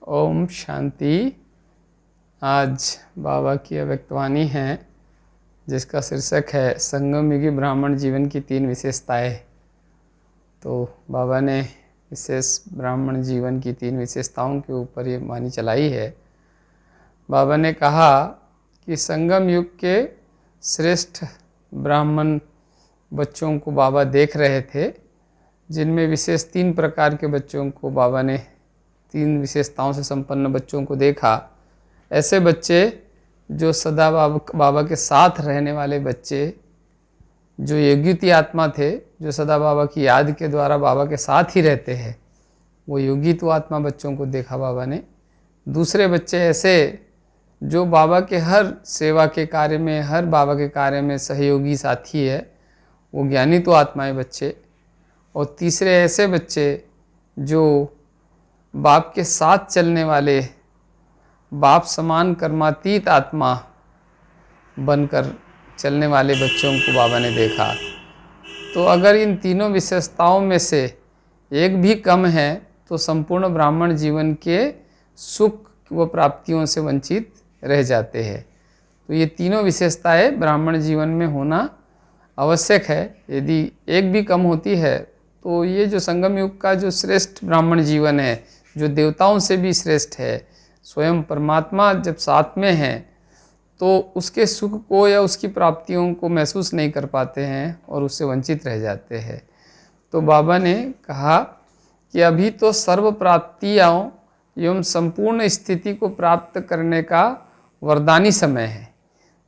ओम शांति। आज बाबा की अव्यक्तवाणी है जिसका शीर्षक है संगम युगी ब्राह्मण जीवन की 3 विशेषताएं। तो बाबा ने विशेष ब्राह्मण जीवन की 3 विशेषताओं के ऊपर ये वाणी चलाई है। बाबा ने कहा कि संगम युग के श्रेष्ठ ब्राह्मण बच्चों को बाबा देख रहे थे, जिनमें विशेष 3 प्रकार के बच्चों को बाबा ने 3 विशेषताओं से संपन्न बच्चों को देखा। ऐसे बच्चे जो सदा बाबा के साथ रहने वाले बच्चे, जो योगित आत्मा थे, जो सदा बाबा की याद के द्वारा बाबा के साथ ही रहते हैं, वो योगित आत्मा बच्चों को देखा बाबा ने। दूसरे बच्चे ऐसे जो बाबा के हर सेवा के कार्य में, हर बाबा के कार्य में सहयोगी साथी है, वो ज्ञानित आत्माएं बच्चे। और तीसरे ऐसे बच्चे जो बाप के साथ चलने वाले, बाप समान कर्मातीत आत्मा बनकर चलने वाले बच्चों को बाबा ने देखा। तो अगर इन तीनों विशेषताओं में से एक भी कम है तो संपूर्ण ब्राह्मण जीवन के सुख व प्राप्तियों से वंचित रह जाते हैं। तो ये तीनों विशेषताएं ब्राह्मण जीवन में होना आवश्यक है। यदि एक भी कम होती है तो ये जो संगम युग का जो श्रेष्ठ ब्राह्मण जीवन है, जो देवताओं से भी श्रेष्ठ है, स्वयं परमात्मा जब साथ में है तो उसके सुख को या उसकी प्राप्तियों को महसूस नहीं कर पाते हैं और उससे वंचित रह जाते हैं। तो बाबा ने कहा कि अभी तो सर्व प्राप्तियों एवं संपूर्ण स्थिति को प्राप्त करने का वरदानी समय है।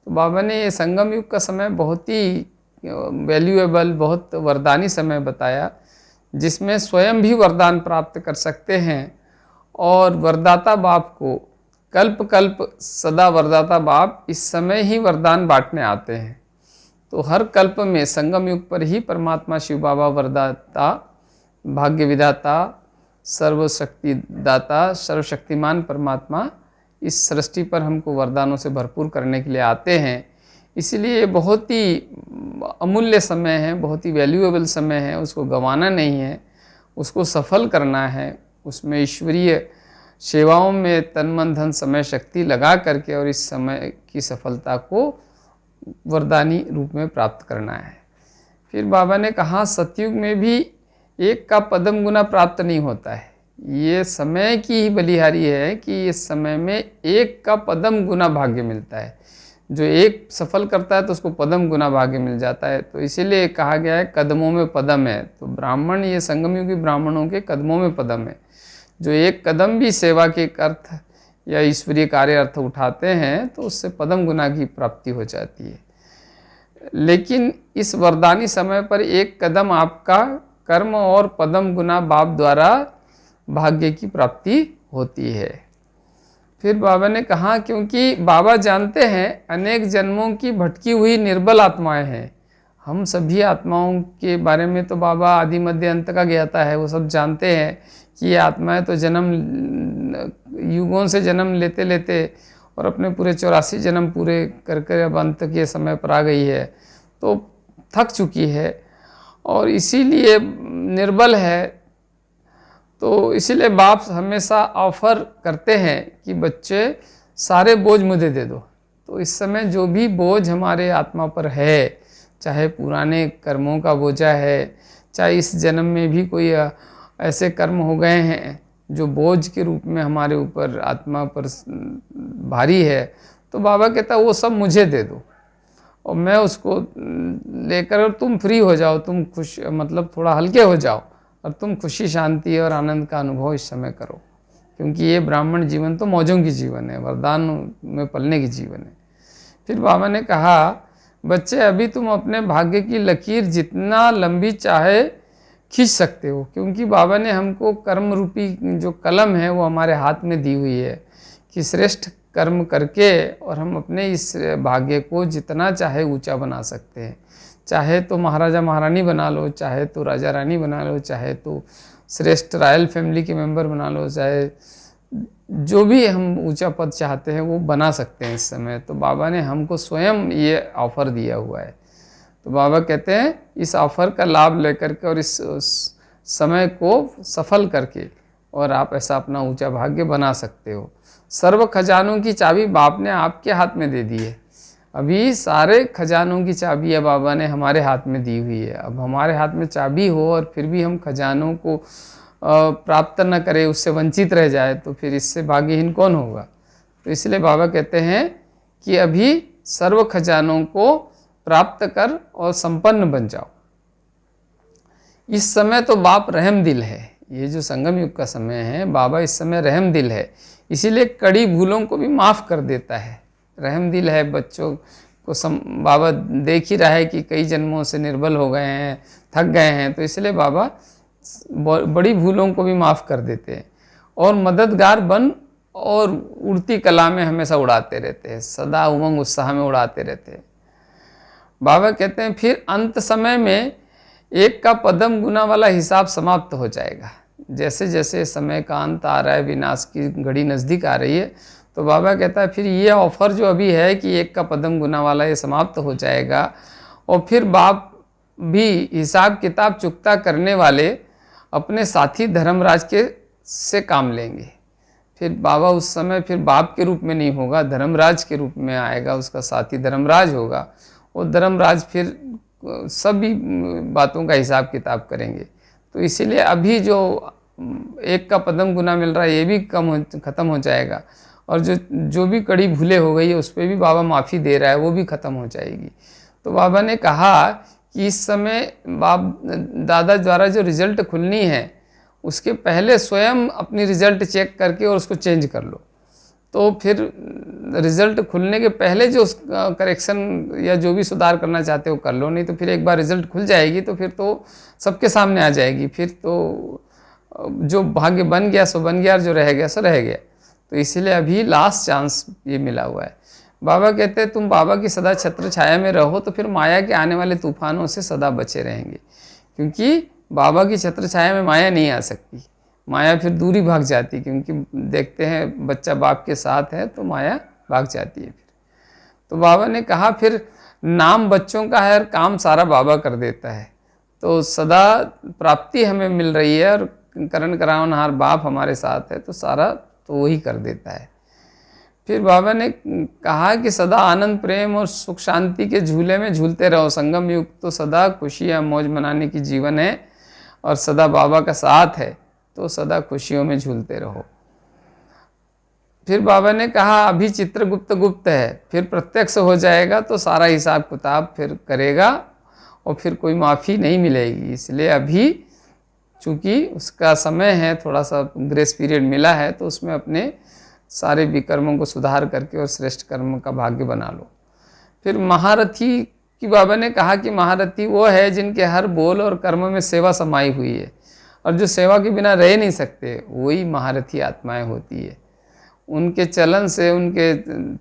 तो बाबा ने ये संगम युग का समय बहुत ही वैल्यूएबल, बहुत वरदानी समय बताया, जिसमें स्वयं भी वरदान प्राप्त कर सकते हैं और वरदाता बाप को कल्प कल्प सदा वरदाता बाप इस समय ही वरदान बांटने आते हैं। तो हर कल्प में संगम युग पर ही परमात्मा शिव बाबा वरदाता, भाग्य विधाता, सर्वशक्तिदाता, सर्वशक्तिमान परमात्मा इस सृष्टि पर हमको वरदानों से भरपूर करने के लिए आते हैं। इसीलिए बहुत ही अमूल्य समय है, बहुत ही वैल्यूएबल समय है, उसको गंवाना नहीं है, उसको सफल करना है। उसमें ईश्वरीय सेवाओं में तन मन धन समय शक्ति लगा करके और इस समय की सफलता को वरदानी रूप में प्राप्त करना है। फिर बाबा ने कहा सतयुग में भी एक का पदम गुना प्राप्त नहीं होता है। ये समय की ही बलिहारी है कि इस समय में एक का पदम गुना भाग्य मिलता है। जो एक सफल करता है तो उसको पदम गुना भाग्य मिल जाता है। तो इसीलिए कहा गया है कदमों में पदम है। तो ब्राह्मण, ये संगम युगी ब्राह्मणों के कदमों में पदम है। जो एक कदम भी सेवा के अर्थ या ईश्वरीय कार्य अर्थ उठाते हैं तो उससे पदम गुना की प्राप्ति हो जाती है। लेकिन इस वरदानी समय पर एक कदम आपका कर्म और पदम गुना बाप द्वारा भाग्य की प्राप्ति होती है। फिर बाबा ने कहा क्योंकि बाबा जानते हैं अनेक जन्मों की भटकी हुई निर्बल आत्माएं हैं। हम सभी आत्माओं के बारे में तो बाबा आदि मध्य अंत का ज्ञाता है, वो सब जानते हैं कि ये आत्माएं तो जन्म युगों से जन्म लेते लेते और अपने पूरे 84 जन्म पूरे कर अब अंत के समय पर आ गई है, तो थक चुकी है और इसीलिए निर्बल है। तो इसीलिए बाप हमेशा ऑफर करते हैं कि बच्चे सारे बोझ मुझे दे दो। तो इस समय जो भी बोझ हमारे आत्मा पर है, चाहे पुराने कर्मों का बोझा है, चाहे इस जन्म में भी कोई ऐसे कर्म हो गए हैं जो बोझ के रूप में हमारे ऊपर आत्मा पर भारी है, तो बाबा कहता है वो सब मुझे दे दो और मैं उसको लेकर और तुम फ्री हो जाओ, तुम खुश, मतलब थोड़ा हल्के हो जाओ और तुम खुशी, शांति और आनंद का अनुभव इस समय करो। क्योंकि ये ब्राह्मण जीवन तो मौजों की जीवन है, वरदान में पलने की जीवन है। फिर बाबा ने कहा बच्चे अभी तुम अपने भाग्य की लकीर जितना लंबी चाहे खींच सकते हो, क्योंकि बाबा ने हमको कर्म रूपी जो कलम है वो हमारे हाथ में दी हुई है कि श्रेष्ठ कर्म करके और हम अपने इस भाग्य को जितना चाहे ऊंचा बना सकते हैं। चाहे तो महाराजा महारानी बना लो, चाहे तो राजा रानी बना लो, चाहे तो श्रेष्ठ रॉयल फैमिली के मेंबर बना लो, चाहे जो भी हम ऊंचा पद चाहते हैं वो बना सकते हैं इस समय। तो बाबा ने हमको स्वयं ये ऑफ़र दिया हुआ है। तो बाबा कहते हैं इस ऑफ़र का लाभ लेकर के और इस समय को सफल करके और आप ऐसा अपना ऊंचा भाग्य बना सकते हो। सर्व खजानों की चाबी बाप ने आपके हाथ में दे दी है। अभी सारे खजानों की चाबी है बाबा ने हमारे हाथ में दी हुई है। अब हमारे हाथ में चाबी हो और फिर भी हम खजानों को प्राप्त न करें, उससे वंचित रह जाए, तो फिर इससे भाग्यहीन कौन होगा। तो इसलिए बाबा कहते हैं कि अभी सर्व खजानों को प्राप्त कर और संपन्न बन जाओ। इस समय तो बाप रहम दिल है। ये जो संगम युग का समय है, बाबा इस समय रहम दिल है, इसीलिए कड़ी भूलों को भी माफ़ कर देता है। रहम दिल है, बच्चों को बाबा देख ही रहा है कि कई जन्मों से निर्बल हो गए हैं, थक गए हैं, तो इसलिए बाबा बड़ी भूलों को भी माफ़ कर देते हैं और मददगार बन और उड़ती कला में हमेशा उड़ाते रहते हैं, सदा उमंग उत्साह में उड़ाते रहते हैं। बाबा कहते हैं फिर अंत समय में एक का पदम गुना वाला हिसाब समाप्त हो जाएगा। जैसे जैसे समय का अंत आ रहा है, विनाश की घड़ी नज़दीक आ रही है, तो बाबा कहता है फिर ये ऑफर जो अभी है कि एक का पदम गुना वाला ये समाप्त हो जाएगा और फिर बाप भी हिसाब किताब चुकता करने वाले अपने साथी धर्मराज के से काम लेंगे। फिर बाबा उस समय फिर बाप के रूप में नहीं होगा, धर्मराज के रूप में आएगा, उसका साथी धर्मराज होगा। वो धर्मराज फिर सभी बातों का हिसाब किताब करेंगे। तो इसीलिए अभी जो एक का पदम गुना मिल रहा है ये भी ख़त्म हो जाएगा और जो भी कड़ी भूले हो गई है उस पर भी बाबा माफ़ी दे रहा है, वो भी ख़त्म हो जाएगी। तो बाबा ने कहा कि इस समय बाप दादा द्वारा जो रिज़ल्ट खुलनी है उसके पहले स्वयं अपनी रिज़ल्ट चेक करके और उसको चेंज कर लो। तो फिर रिज़ल्ट खुलने के पहले जो करेक्शन या जो भी सुधार करना चाहते हो कर लो, नहीं तो फिर एक बार रिज़ल्ट खुल जाएगी तो फिर तो सबके सामने आ जाएगी। फिर तो जो भाग्य बन गया सो बन गया और जो रह गया सो रह गया। तो इसीलिए अभी लास्ट चांस ये मिला हुआ है। बाबा कहते हैं तुम बाबा की सदा छत्र छाया में रहो तो फिर माया के आने वाले तूफानों से सदा बचे रहेंगे, क्योंकि बाबा की छत्र छाया में माया नहीं आ सकती। माया फिर दूरी भाग जाती, क्योंकि देखते हैं बच्चा बाप के साथ है तो माया भाग जाती है। फिर तो बाबा ने कहा फिर नाम बच्चों का है और काम सारा बाबा कर देता है, तो सदा प्राप्ति हमें मिल रही है और करण करावनहार बाप हमारे साथ है तो सारा तो वही कर देता है। फिर बाबा ने कहा कि सदा आनंद प्रेम और सुख शांति के झूले में झूलते रहो। संगम युग तो सदा खुशियाँ मौज मनाने की जीवन है और सदा बाबा का साथ है, तो सदा खुशियों में झूलते रहो। फिर बाबा ने कहा अभी चित्रगुप्त गुप्त है, फिर प्रत्यक्ष हो जाएगा तो सारा हिसाब किताब फिर करेगा और फिर कोई माफ़ी नहीं मिलेगी। इसलिए अभी चूँकि उसका समय है, थोड़ा सा ग्रेस पीरियड मिला है, तो उसमें अपने सारे विकर्मों को सुधार करके और श्रेष्ठ कर्म का भाग्य बना लो। फिर महारथी की बाबा ने कहा कि महारथी वो है जिनके हर बोल और कर्म में सेवा समाई हुई है और जो सेवा के बिना रह नहीं सकते, वही महारथी आत्माएं होती है। उनके चलन से, उनके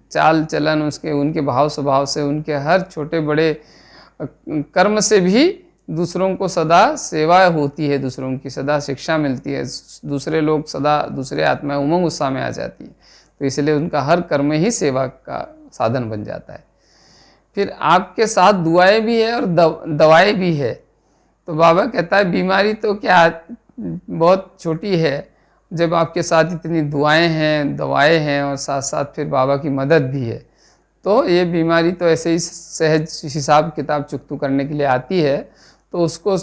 चाल चलन, उनके भाव स्वभाव से, उनके हर छोटे बड़े कर्म से भी दूसरों को सदा सेवा होती है, दूसरों की सदा शिक्षा मिलती है, दूसरे लोग सदा, दूसरे आत्माएं उमंग उत्साह में आ जाती है। तो इसलिए उनका हर कर्म ही सेवा का साधन बन जाता है। फिर आपके साथ दुआएं भी है और दवाएं भी है। तो बाबा कहता है बीमारी तो क्या बहुत छोटी है जब आपके साथ इतनी दुआएं हैं, दवाएं हैं और साथ साथ फिर बाबा की मदद भी है। तो ये बीमारी तो ऐसे ही सहज हिसाब किताब चुकतू करने के लिए आती है, तो उसको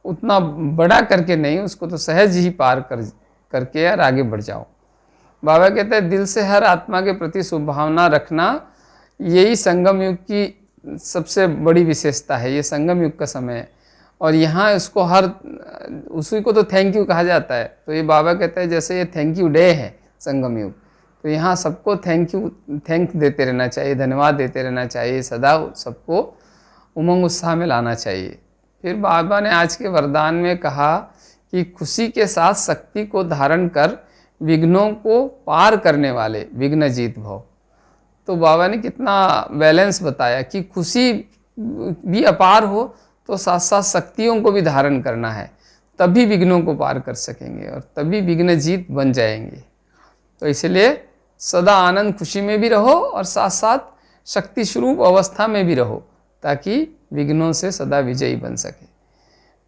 उतना बड़ा करके नहीं, उसको तो सहज ही पार करके यार आगे बढ़ जाओ। बाबा कहते हैं दिल से हर आत्मा के प्रति शुभभावना रखना, यही संगम युग की सबसे बड़ी विशेषता है। ये संगम युग का समय है और यहाँ इसको हर उसी को तो थैंक यू कहा जाता है। तो ये बाबा कहते हैं जैसे ये थैंक यू डे है संगम युग, तो यहाँ सबको थैंक देते रहना चाहिए, धन्यवाद देते रहना चाहिए, सदा सबको उमंग उत्साह में लाना चाहिए। फिर बाबा ने आज के वरदान में कहा कि खुशी के साथ शक्ति को धारण कर विघ्नों को पार करने वाले विघ्नजीत भव। तो बाबा ने कितना बैलेंस बताया कि खुशी भी अपार हो तो साथ साथ शक्तियों को भी धारण करना है, तभी विघ्नों को पार कर सकेंगे और तभी विघ्नजीत बन जाएंगे। तो इसलिए सदा आनंद खुशी में भी रहो और साथ साथ शक्ति स्वरूप अवस्था में भी रहो, ताकि विघ्नों से सदा विजयी बन सके।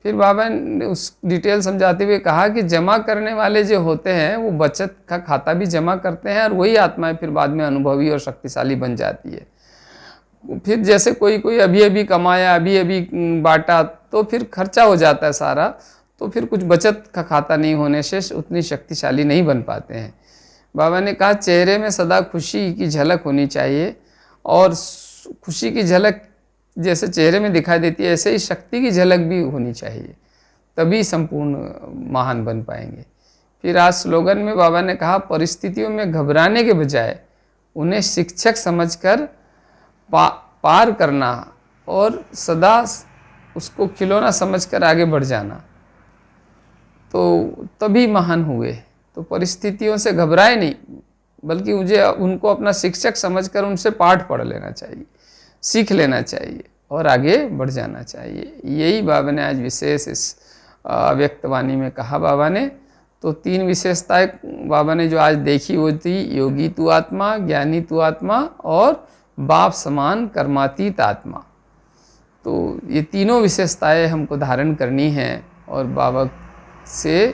फिर बाबा ने उस डिटेल समझाते हुए कहा कि जमा करने वाले जो होते हैं वो बचत का खाता भी जमा करते हैं और वही आत्माएं फिर बाद में अनुभवी और शक्तिशाली बन जाती है। फिर जैसे कोई कोई अभी अभी कमाया, अभी अभी बांटा, तो फिर खर्चा हो जाता है सारा, तो फिर कुछ बचत का खाता नहीं होने से उतनी शक्तिशाली नहीं बन पाते हैं। बाबा ने कहा चेहरे में सदा खुशी की झलक होनी चाहिए, और खुशी की झलक जैसे चेहरे में दिखाई देती है ऐसे ही शक्ति की झलक भी होनी चाहिए, तभी संपूर्ण महान बन पाएंगे। फिर आज स्लोगन में बाबा ने कहा परिस्थितियों में घबराने के बजाय उन्हें शिक्षक समझकर पार करना और सदा उसको खिलौना समझकर आगे बढ़ जाना, तो तभी महान हुए। तो परिस्थितियों से घबराए नहीं, बल्कि मुझे उनको अपना शिक्षक समझकर उनसे पाठ पढ़ लेना चाहिए, सीख लेना चाहिए और आगे बढ़ जाना चाहिए। यही बाबा ने आज विशेष इस व्यक्तवाणी में कहा बाबा ने। तो 3 विशेषताएं बाबा ने जो आज देखी वो थी योगी तू आत्मा, ज्ञानी तू आत्मा और बाप समान कर्मातीत आत्मा। तो ये तीनों विशेषताएं हमको धारण करनी हैं और बाबा से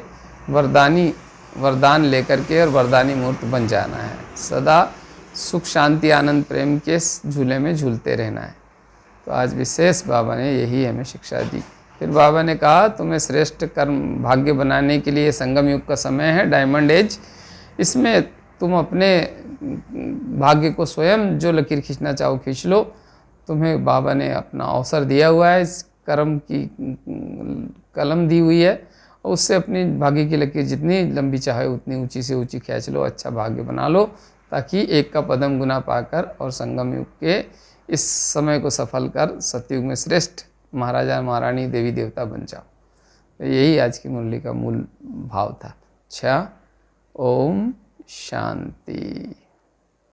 वरदान लेकर के और वरदानी मूर्त बन जाना है। सदा सुख शांति आनंद प्रेम के झूले में झूलते रहना है। तो आज विशेष बाबा ने यही हमें शिक्षा दी। फिर बाबा ने कहा तुम्हें श्रेष्ठ कर्म भाग्य बनाने के लिए संगम युग का समय है, डायमंड एज। इसमें तुम अपने भाग्य को स्वयं जो लकीर खींचना चाहो खींच लो। तुम्हें बाबा ने अपना अवसर दिया हुआ है, इस कर्म की कलम दी हुई है, और उससे अपनी भाग्य की लकीर जितनी लंबी चाहे उतनी ऊंची से ऊंची खींच लो, अच्छा भाग्य बना लो, ताकि एक का पदम गुना पाकर और संगम युग के इस समय को सफल कर सतयुग में श्रेष्ठ महाराजा महारानी देवी देवता बन जाओ। तो यही आज की मुरली का मूल भाव था। अच्छा, ओम शांति।